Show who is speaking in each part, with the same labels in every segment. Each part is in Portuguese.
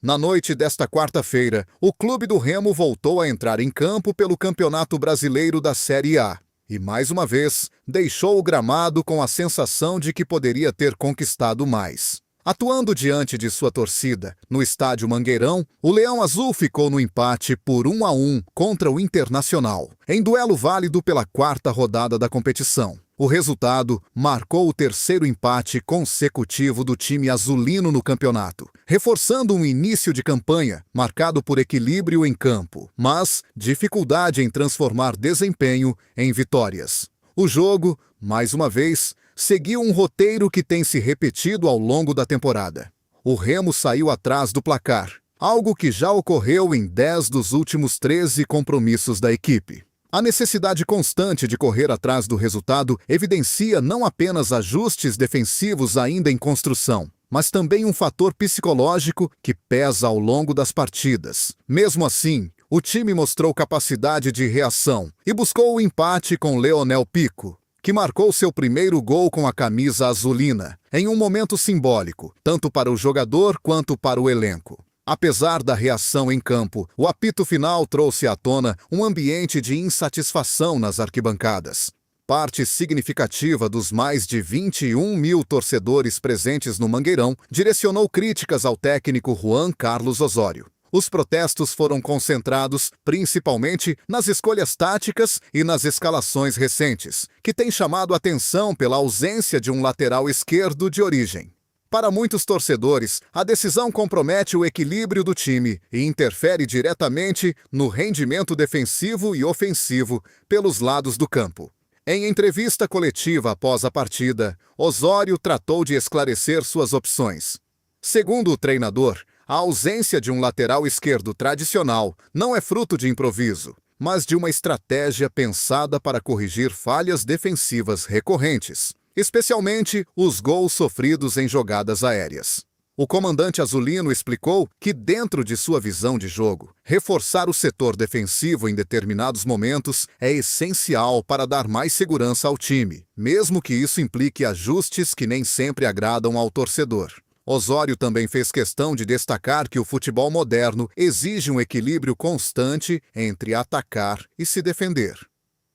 Speaker 1: Na noite desta quarta-feira, o Clube do Remo voltou a entrar em campo pelo Campeonato Brasileiro da Série A e, mais uma vez, deixou o gramado com a sensação de que poderia ter conquistado mais. Atuando diante de sua torcida, no estádio Mangueirão, o Leão Azul ficou no empate por 1-1 contra o Internacional, em duelo válido pela quarta rodada da competição. O resultado marcou o terceiro empate consecutivo do time azulino no campeonato, reforçando um início de campanha marcado por equilíbrio em campo, mas dificuldade em transformar desempenho em vitórias. O jogo, mais uma vez, seguiu um roteiro que tem se repetido ao longo da temporada. O Remo saiu atrás do placar, algo que já ocorreu em 10 dos últimos 13 compromissos da equipe. A necessidade constante de correr atrás do resultado evidencia não apenas ajustes defensivos ainda em construção, mas também um fator psicológico que pesa ao longo das partidas. Mesmo assim, o time mostrou capacidade de reação e buscou o empate com Leonel Pico, que marcou seu primeiro gol com a camisa azulina, em um momento simbólico, tanto para o jogador quanto para o elenco. Apesar da reação em campo, o apito final trouxe à tona um ambiente de insatisfação nas arquibancadas. Parte significativa dos mais de 21 mil torcedores presentes no Mangueirão direcionou críticas ao técnico Juan Carlos Osório. Os protestos foram concentrados principalmente nas escolhas táticas e nas escalações recentes, que têm chamado a atenção pela ausência de um lateral esquerdo de origem. Para muitos torcedores, a decisão compromete o equilíbrio do time e interfere diretamente no rendimento defensivo e ofensivo pelos lados do campo. Em entrevista coletiva após a partida, Osório tratou de esclarecer suas opções. Segundo o treinador, a ausência de um lateral esquerdo tradicional não é fruto de improviso, mas de uma estratégia pensada para corrigir falhas defensivas recorrentes, especialmente os gols sofridos em jogadas aéreas. O comandante azulino explicou que, dentro de sua visão de jogo, reforçar o setor defensivo em determinados momentos é essencial para dar mais segurança ao time, mesmo que isso implique ajustes que nem sempre agradam ao torcedor. Osório também fez questão de destacar que o futebol moderno exige um equilíbrio constante entre atacar e se defender.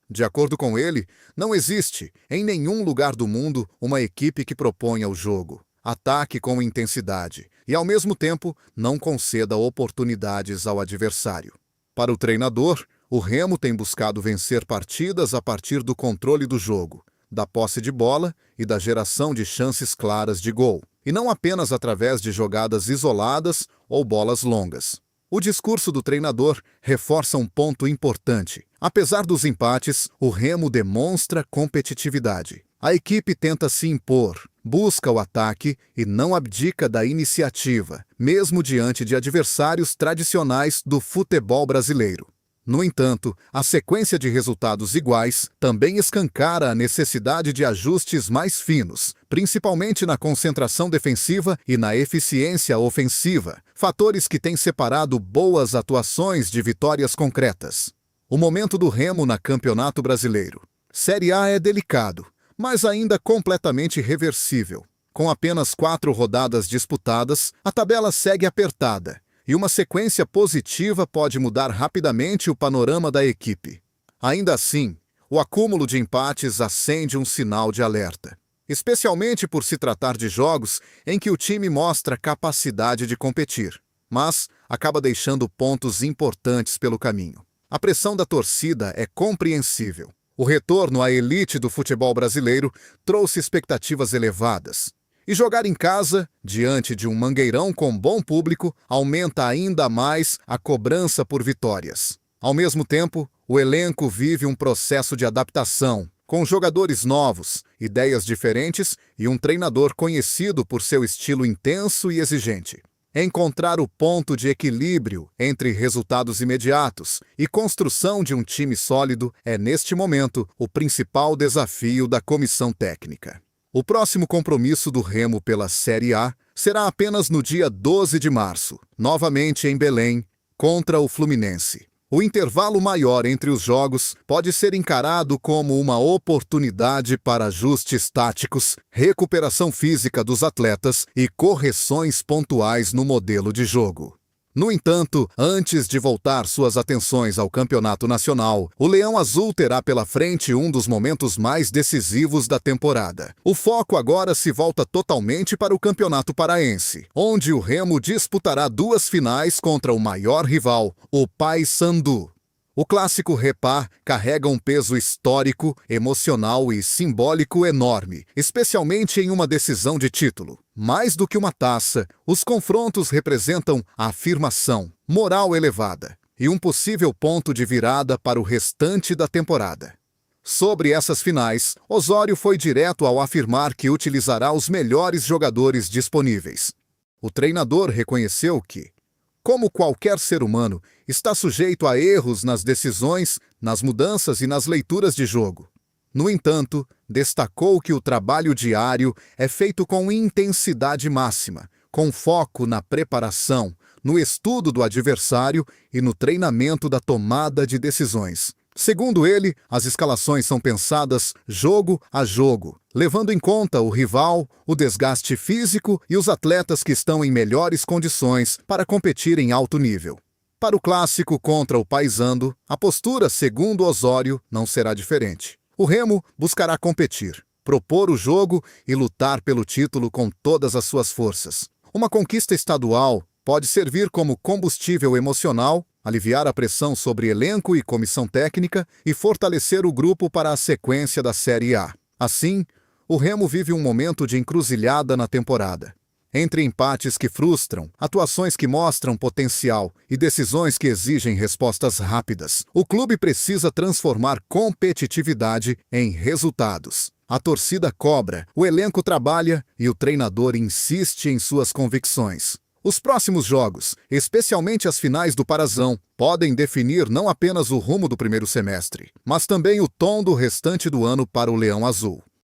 Speaker 1: De acordo com ele, não existe, em nenhum lugar do mundo, uma equipe que proponha o jogo, ataque com intensidade e, ao mesmo tempo, não conceda oportunidades ao adversário. Para o treinador, o Remo tem buscado vencer partidas a partir do controle do jogo, da posse de bola e da geração de chances claras de gol, e não apenas através de jogadas isoladas ou bolas longas. O discurso do treinador reforça um ponto importante. Apesar dos empates, o Remo demonstra competitividade. A equipe tenta se impor, busca o ataque e não abdica da iniciativa, mesmo diante de adversários tradicionais do futebol brasileiro. No entanto, a sequência de resultados iguais também escancara a necessidade de ajustes mais finos, principalmente na concentração defensiva e na eficiência ofensiva, fatores que têm separado boas atuações de vitórias concretas. O momento do Remo na Campeonato Brasileiro. Série A é delicado, mas ainda completamente reversível. Com apenas 4 rodadas disputadas, a tabela segue apertada, e uma sequência positiva pode mudar rapidamente o panorama da equipe. Ainda assim, o acúmulo de empates acende um sinal de alerta, especialmente por se tratar de jogos em que o time mostra capacidade de competir, mas acaba deixando pontos importantes pelo caminho. A pressão da torcida é compreensível. O retorno à elite do futebol brasileiro trouxe expectativas elevadas. E jogar em casa, diante de um Mangueirão com bom público, aumenta ainda mais a cobrança por vitórias. Ao mesmo tempo, o elenco vive um processo de adaptação, com jogadores novos, ideias diferentes e um treinador conhecido por seu estilo intenso e exigente. Encontrar o ponto de equilíbrio entre resultados imediatos e construção de um time sólido é, neste momento, o principal desafio da comissão técnica. O próximo compromisso do Remo pela Série A será apenas no dia 12 de março, novamente em Belém, contra o Fluminense. O intervalo maior entre os jogos pode ser encarado como uma oportunidade para ajustes táticos, recuperação física dos atletas e correções pontuais no modelo de jogo. No entanto, antes de voltar suas atenções ao campeonato nacional, o Leão Azul terá pela frente um dos momentos mais decisivos da temporada. O foco agora se volta totalmente para o Campeonato Paraense, onde o Remo disputará 2 finais contra o maior rival, o Paysandu. O clássico Repá carrega um peso histórico, emocional e simbólico enorme, especialmente em uma decisão de título. Mais do que uma taça, os confrontos representam afirmação, moral elevada e um possível ponto de virada para o restante da temporada. Sobre essas finais, Osório foi direto ao afirmar que utilizará os melhores jogadores disponíveis. O treinador reconheceu que, como qualquer ser humano, está sujeito a erros nas decisões, nas mudanças e nas leituras de jogo. No entanto, destacou que o trabalho diário é feito com intensidade máxima, com foco na preparação, no estudo do adversário e no treinamento da tomada de decisões. Segundo ele, as escalações são pensadas jogo a jogo, levando em conta o rival, o desgaste físico e os atletas que estão em melhores condições para competir em alto nível. Para o clássico contra o Paysandu, a postura, segundo Osório, não será diferente. O Remo buscará competir, propor o jogo e lutar pelo título com todas as suas forças. Uma conquista estadual pode servir como combustível emocional, aliviar a pressão sobre elenco e comissão técnica e fortalecer o grupo para a sequência da Série A. Assim, o Remo vive um momento de encruzilhada na temporada. Entre empates que frustram, atuações que mostram potencial e decisões que exigem respostas rápidas, o clube precisa transformar competitividade em resultados. A torcida cobra, o elenco trabalha e o treinador insiste em suas convicções. Os próximos jogos, especialmente as finais do Parazão, podem definir não apenas o rumo do primeiro semestre, mas também o tom do restante do ano para o Leão Azul.